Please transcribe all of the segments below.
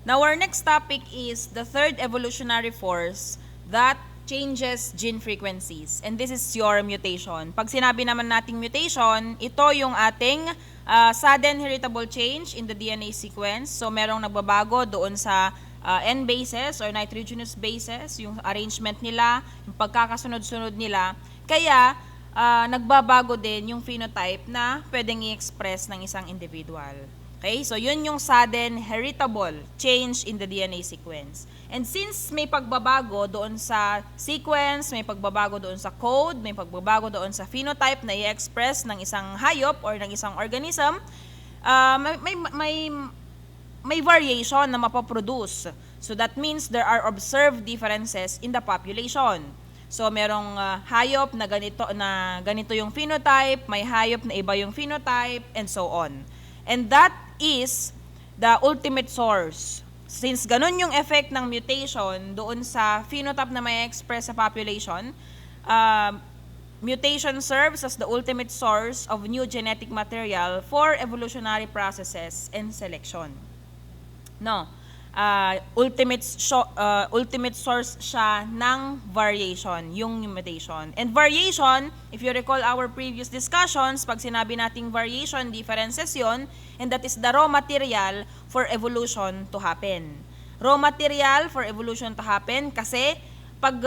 Now, our next topic is the third evolutionary force that changes gene frequencies. And this is your mutation. Pag sinabi naman nating mutation, ito yung ating sudden heritable change in the DNA sequence. So, merong nagbabago doon sa N bases or nitrogenous bases, yung arrangement nila, yung pagkakasunod-sunod nila. Kaya, nagbabago din yung phenotype na pwedeng i-express ng isang individual. Okay? So, yun yung sudden heritable change in the DNA sequence. And since may pagbabago doon sa sequence, may pagbabago doon sa code, may pagbabago doon sa phenotype na i-express ng isang hayop or ng isang organism, may variation na mapaproduce. So, that means there are observed differences in the population. So, merong hayop na ganito yung phenotype, may hayop na iba yung phenotype, and so on. And that is the ultimate source. Since ganun yung effect ng mutation doon sa phenotype na may express sa population, mutation serves as the ultimate source of new genetic material for evolutionary processes and selection. No. Ultimate source siya ng variation, yung mutation. And variation, if you recall our previous discussions, pag sinabi nating variation, differences yon, and that is the raw material for evolution to happen. Raw material for evolution to happen kasi pag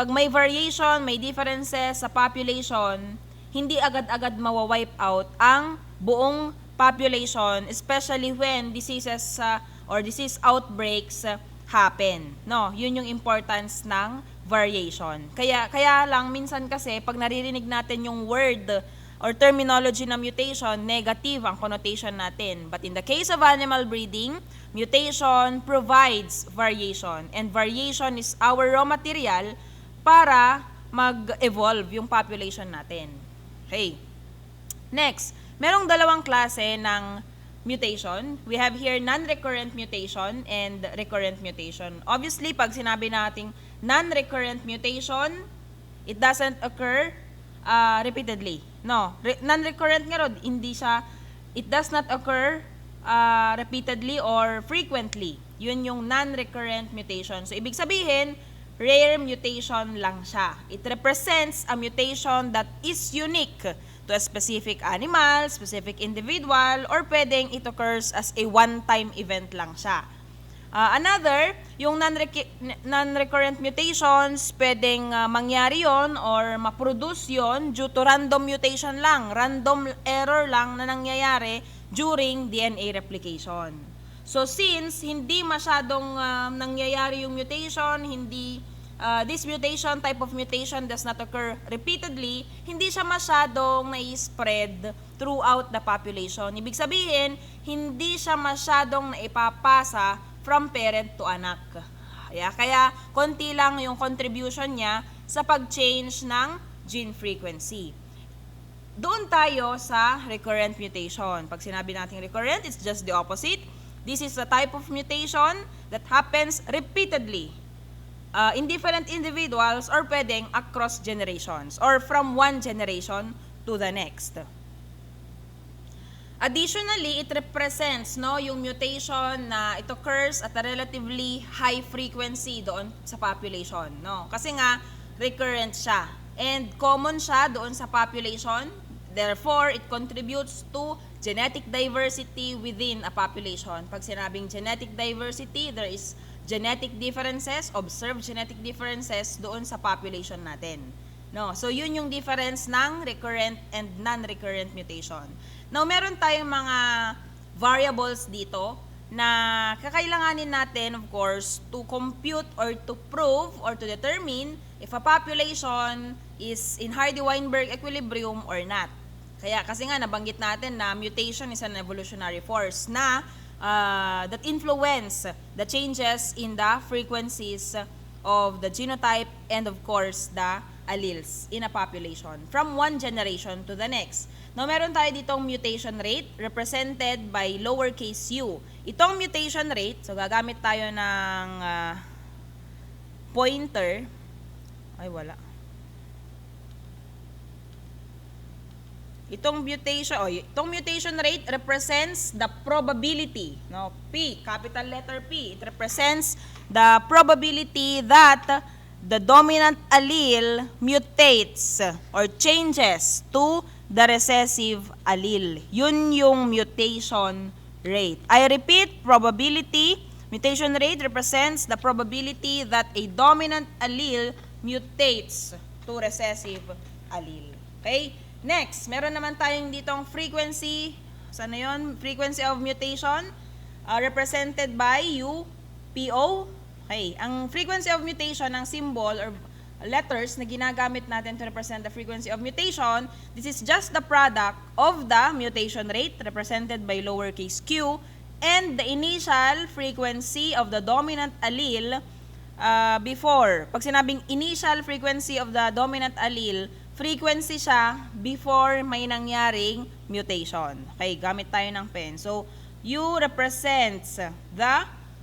may variation, may differences sa population, hindi agad-agad mawa-wipe out ang buong population, especially when diseases or disease outbreaks happen. No, yun yung importance ng variation. Kaya lang minsan kasi pag naririnig natin yung word or terminology na mutation, negative ang connotation natin. But in the case of animal breeding, mutation provides variation. And variation is our raw material para mag-evolve yung population natin. Okay. Next, merong dalawang klase ng mutation. We have here non-recurrent mutation and recurrent mutation. Obviously, pag sinabi nating non-recurrent mutation, it doesn't occur repeatedly. No, non-recurrent nga ron, it does not occur repeatedly or frequently. Yun yung non-recurrent mutation. So, ibig sabihin, rare mutation lang siya. It represents a mutation that is unique to a specific animal, specific individual, or pwedeng it occurs as a one-time event lang siya. Another, yung non-recurrent mutations, pwedeng mangyari yon or maproduce yon due to random mutation lang, random error lang na nangyayari during DNA replication. So since hindi masyadong nangyayari yung mutation, this mutation, type of mutation does not occur repeatedly, hindi siya masyadong nai-spread throughout the population. Ibig sabihin, hindi siya masyadong naipapasa from parent to anak. Kaya konti lang yung contribution niya sa pag-change ng gene frequency. Doon tayo sa recurrent mutation. Pag sinabi natin recurrent, it's just the opposite. This is a type of mutation that happens repeatedly in different individuals or pwedeng across generations or from one generation to the next. Additionally, it represents yung mutation na it occurs at a relatively high frequency doon sa population. No? Kasi nga, recurrent siya. And common siya doon sa population. Therefore, it contributes to genetic diversity within a population. Pag sinabing genetic diversity, there is genetic differences, observed genetic differences doon sa population natin. No, so yun yung difference ng recurrent and non-recurrent mutation. Now, meron tayong mga variables dito na kakailanganin natin, of course, to compute or to prove or to determine if a population is in Hardy-Weinberg equilibrium or not. Kasi nga nabanggit natin na mutation is an evolutionary force na that influence the changes in the frequencies of the genotype and of course the alleles in a population from one generation to the next. Now, meron tayo ditong mutation rate represented by lowercase u. Itong mutation rate, so gagamit tayo ng pointer. Ay, wala. Itong mutation rate represents the probability, no? P, capital letter P. It represents the probability that the dominant allele mutates or changes to the recessive allele. Yun yung mutation rate. I repeat, mutation rate represents the probability that a dominant allele mutates to recessive allele. Okay? Next, meron naman tayong ditong frequency. Sana yun? Frequency of mutation represented by UPO. Okay. Ang frequency of mutation, ang symbol or letters na ginagamit natin to represent the frequency of mutation, this is just the product of the mutation rate represented by lowercase q and the initial frequency of the dominant allele before. Pag sinabing initial frequency of the dominant allele, frequency siya before may nangyaring mutation. Okay, gamit tayo ng pen. So, U represents the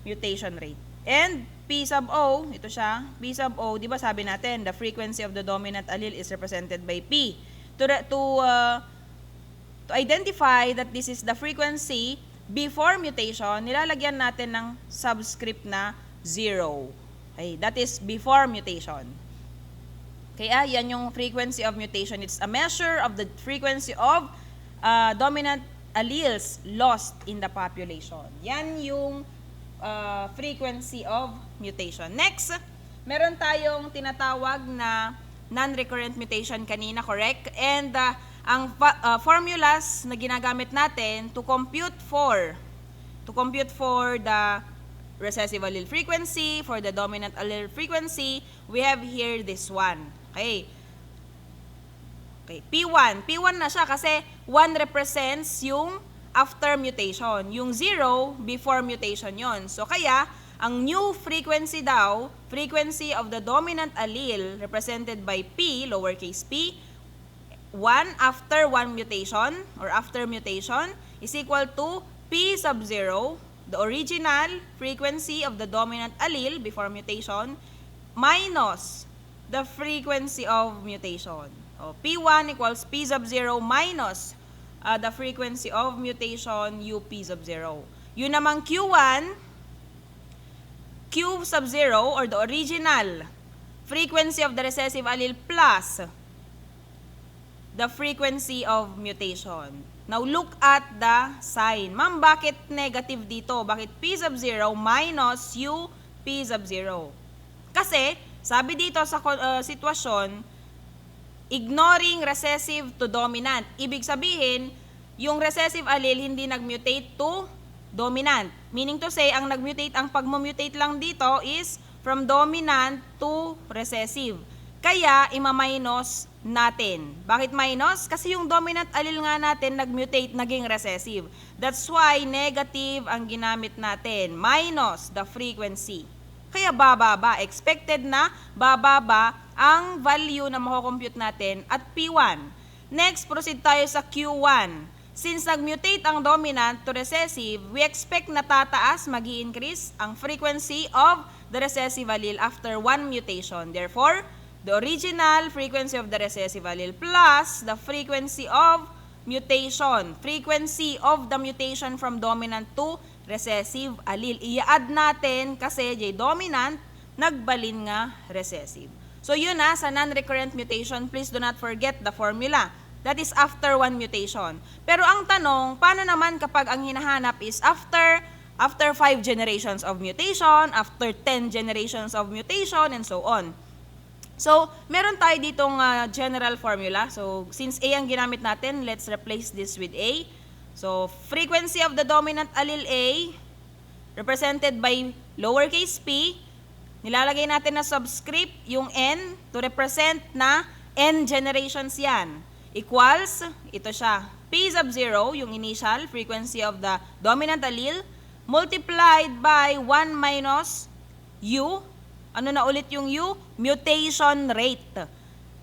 mutation rate. And P sub O, ito siya, P sub O, di ba sabi natin, the frequency of the dominant allele is represented by P. To identify that this is the frequency before mutation, nilalagyan natin ng subscript na 0. Okay, that is before mutation. Kaya yan yung frequency of mutation. It's a measure of the frequency of dominant alleles lost in the population. Yan yung frequency of mutation. Next, meron tayong tinatawag na non-recurrent mutation kanina, correct? And ang formulas na ginagamit natin to compute for the recessive allele frequency, for the dominant allele frequency, we have here this one. Okay. P1. P1 na siya kasi 1 represents yung after mutation. Yung 0, before mutation yon. So, kaya, ang new frequency daw, frequency of the dominant allele represented by P, lowercase p, 1 after 1 mutation or after mutation is equal to P sub 0, the original frequency of the dominant allele before mutation, minus the frequency of mutation. O, P1 equals P sub 0 minus the frequency of mutation UP sub 0. Yun namang Q1, Q sub 0 or the original frequency of the recessive allele plus the frequency of mutation. Now look at the sign. Ma'am, bakit negative dito? Bakit P sub 0 minus U P sub 0? Kasi sabi dito sa sitwasyon, ignoring recessive to dominant. Ibig sabihin, yung recessive allele hindi nag-mutate to dominant. Meaning to say, ang nag-mutate, ang pag-mutate lang dito is from dominant to recessive. Kaya, ima-minus natin. Bakit minus? Kasi yung dominant allele nga natin nag-mutate, naging recessive. That's why negative ang ginamit natin. Minus the frequency. Kaya bababa. Expected na bababa ang value na makukompute natin at P1. Next, proceed tayo sa Q1. Since nag-mutate ang dominant to recessive, we expect na tataas, mag-i-increase ang frequency of the recessive allele after one mutation. Therefore, the original frequency of the recessive allele plus the frequency of mutation. Frequency of the mutation from dominant to recessive allele. I-add natin kasi J dominant, nagbalin nga recessive. So yun na, sa non-recurrent mutation, please do not forget the formula. That is after one mutation. Pero ang tanong, paano naman kapag ang hinahanap is after 5 generations of mutation, after 10 generations of mutation, and so on. So, meron tayo ditong general formula. So, since A ang ginamit natin, let's replace this with A. So, frequency of the dominant allele A, represented by lowercase p, nilalagay natin na subscript yung N to represent na N generations yan. Equals, ito siya, P sub 0, yung initial frequency of the dominant allele, multiplied by 1 minus U. Ano na ulit yung U? Mutation rate.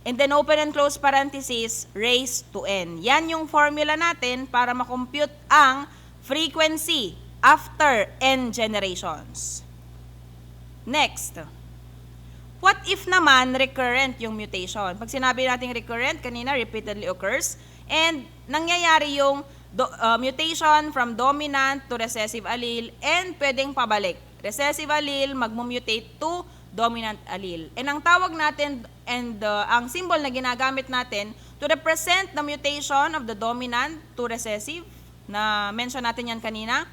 And then open and close parenthesis, raised to N. Yan yung formula natin para makompute ang frequency after N generations. Next. What if naman recurrent yung mutation? Pag sinabi natin recurrent, kanina repeatedly occurs, and nangyayari yung mutation from dominant to recessive allele and pwedeng pabalik. Recessive allele magmutate to dominant allele. And ang tawag natin and ang symbol na ginagamit natin to represent the mutation of the dominant to recessive, na mention natin yan kanina,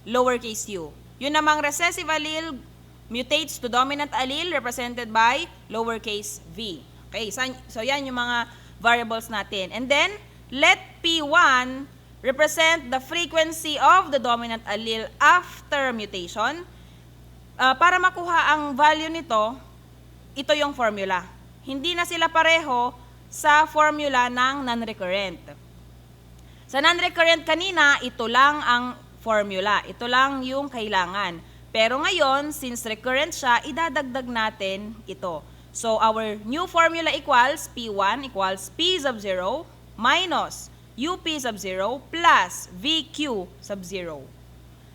lowercase u. Yun namang recessive allele mutates to dominant allele represented by lowercase v. Okay, so yan yung mga variables natin. And then, let P1 represent the frequency of the dominant allele after mutation. Para makuha ang value nito, ito yung formula. Hindi na sila pareho sa formula ng non-recurrent. Sa non-recurrent kanina, ito lang ang formula. Ito lang yung kailangan. Pero ngayon, since recurrent siya, idadagdag natin ito. So, our new formula equals P1 equals P sub 0 minus UP sub 0 plus VQ sub 0.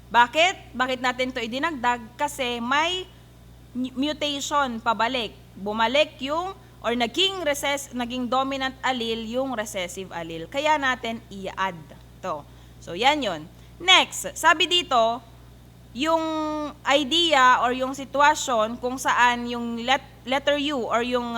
Bakit? Bakit natin ito idinagdag? Kasi may mutation pabalik. Bumalik yung, or naging dominant allele yung recessive allele. Kaya natin i-add to. So, yan yun. Next, sabi dito, yung idea or yung sitwasyon kung saan yung letter U or yung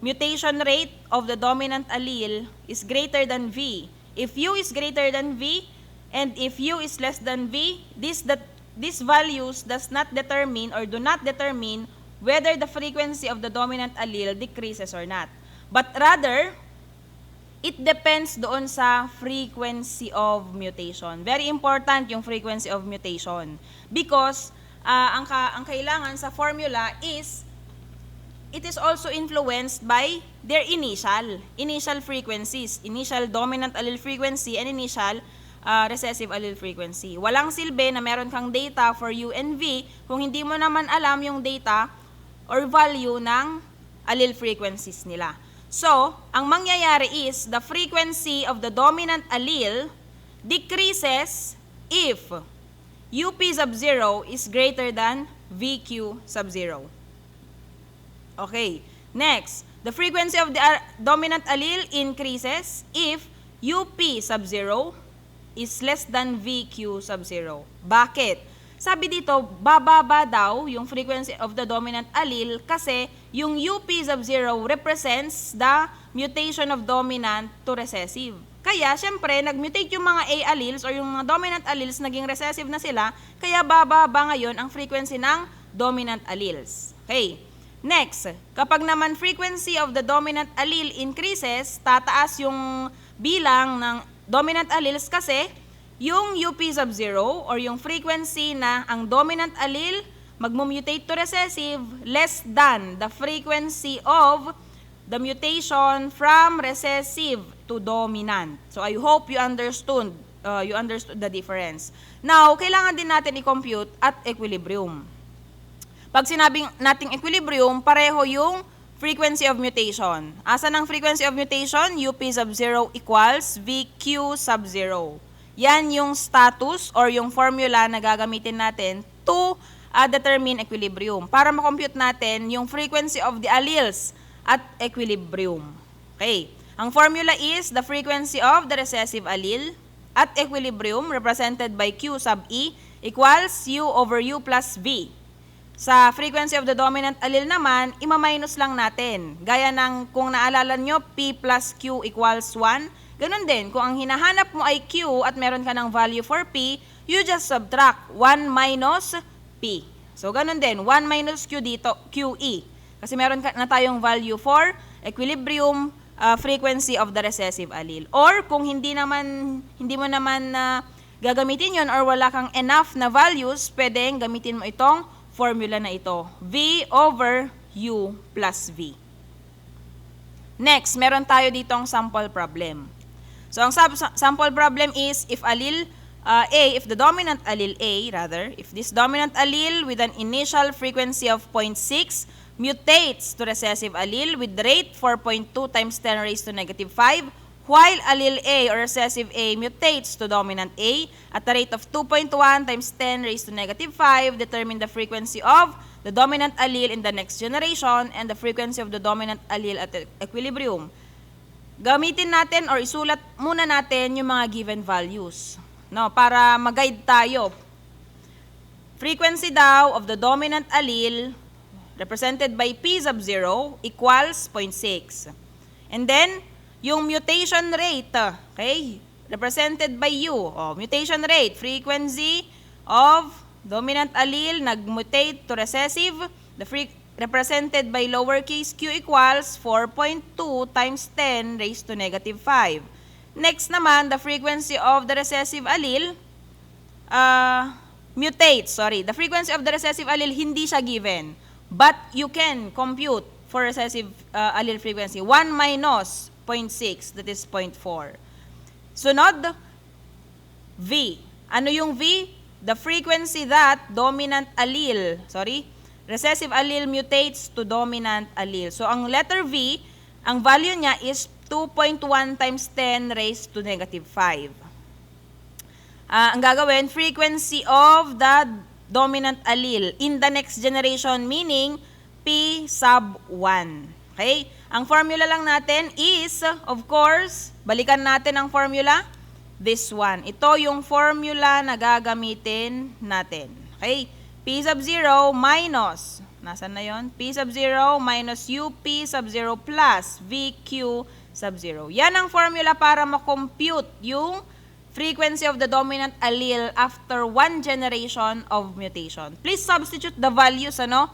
mutation rate of the dominant allele is greater than V. If U is greater than V, and if U is less than V, these values does not determine or do not determine whether the frequency of the dominant allele decreases or not. But rather, it depends doon sa frequency of mutation. Very important yung frequency of mutation. Because ang kailangan sa formula is, it is also influenced by their initial frequencies, initial dominant allele frequency and initial recessive allele frequency. Walang silbi na meron kang data for U and V kung hindi mo naman alam yung data or value ng allele frequencies nila. So, ang mangyayari is the frequency of the dominant allele decreases if UP sub 0 is greater than VQ sub 0. Okay. Next, the frequency of the dominant allele increases if UP sub 0 is less than VQ sub 0. Bakit? Sabi dito, bababa daw yung frequency of the dominant allele kasi yung UP sub 0 represents the mutation of dominant to recessive. Kaya, syempre, nag-mutate yung mga A alleles or yung mga dominant alleles, naging recessive na sila, kaya bababa ngayon ang frequency ng dominant alleles. Okay. Next, kapag naman frequency of the dominant allele increases, tataas yung bilang ng dominant alleles kasi yung UP sub 0 or yung frequency na ang dominant allele magmutate to recessive less than the frequency of the mutation from recessive to dominant. So I hope you understood the difference. Now, kailangan din natin i-compute at equilibrium. Pag sinabing nating equilibrium, pareho yung frequency of mutation. Asan ang frequency of mutation? UP sub 0 equals VQ sub 0. Yan yung status or yung formula na gagamitin natin to determine equilibrium. Para makompute natin yung frequency of the alleles at equilibrium. Okay. Ang formula is the frequency of the recessive allele at equilibrium represented by Q sub E equals U over U plus V. Sa frequency of the dominant allele naman, ima-minus lang natin. Gaya ng kung naalala nyo, P plus Q equals 1. Ganun din, kung ang hinahanap mo ay Q at meron ka ng value for P, you just subtract 1 minus P. So, ganun din, 1 minus Q dito, QE. Kasi meron na tayong value for equilibrium frequency of the recessive allele. Or kung hindi mo naman gagamitin yon or wala kang enough na values, pwedeng gamitin mo itong formula na ito, V over U plus V. Next, meron tayo ditong sample problem. So, ang sample problem is if allele if the dominant allele if this dominant allele with an initial frequency of 0.6 mutates to recessive allele with rate 4.2 times 10 raised to negative 5, while allele A or recessive A mutates to dominant A at the rate of 2.1 times 10 raised to negative 5, determine the frequency of the dominant allele in the next generation and the frequency of the dominant allele at equilibrium. gamitin natin or isulat muna natin yung mga given values, no, para mag-guide tayo. Frequency daw of the dominant allele represented by P sub 0 equals 0.6. And then, yung mutation rate, okay, represented by U. Mutation rate, frequency of dominant allele nag-mutate to recessive, represented by lowercase q equals 4.2 times 10 raised to negative 5. Next naman, the frequency of the recessive allele the frequency of the recessive allele hindi siya given. But you can compute for recessive allele frequency. 1 minus 0.6, that is 0.4. Sunod, V. Ano yung V? The frequency that recessive allele mutates to dominant allele. So, ang letter V, ang value niya is 2.1 times 10 raised to negative 5. Ang gagawin, frequency of the dominant allele in the next generation, meaning P sub 1. Okay? Ang formula lang natin is, of course, balikan natin ang formula, this one. Ito yung formula na gagamitin natin. Okay? P sub 0 minus, nasan na yon? P sub 0 minus UP sub 0 plus VQ sub 0. Yan ang formula para makompute yung frequency of the dominant allele after one generation of mutation. Please substitute the values, ano?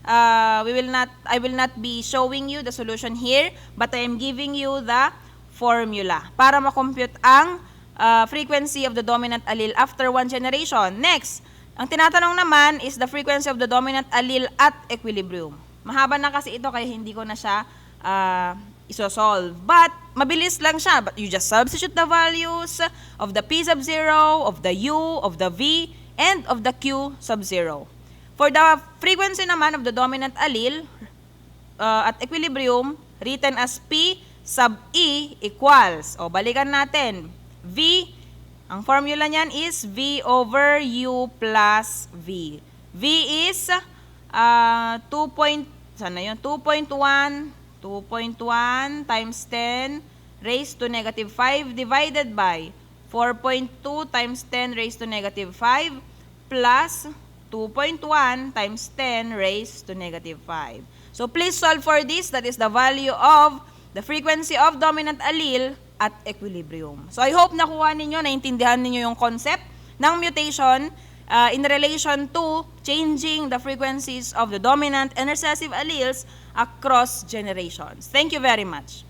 I will not be showing you the solution here, but I am giving you the formula para makompute ang frequency of the dominant allele after one generation. Next, ang tinatanong naman is the frequency of the dominant allele at equilibrium. Mahaba na kasi ito kaya hindi ko na siya isosolve. But, mabilis lang siya. But you just substitute the values of the P sub 0, of the U, of the V, and of the Q sub 0. For the frequency naman of the dominant allele at equilibrium, written as P sub E equals, balikan natin, V, ang formula niyan is V over U plus V. V is 2.1 times 10 raised to negative 5 divided by 4.2 times 10 raised to negative 5 plus 2.1 times 10 raised to negative 5. So please solve for this. That is the value of the frequency of dominant allele at equilibrium. So I hope nakuha ninyo, naintindihan ninyo yung concept ng mutation in relation to changing the frequencies of the dominant and recessive alleles across generations. Thank you very much.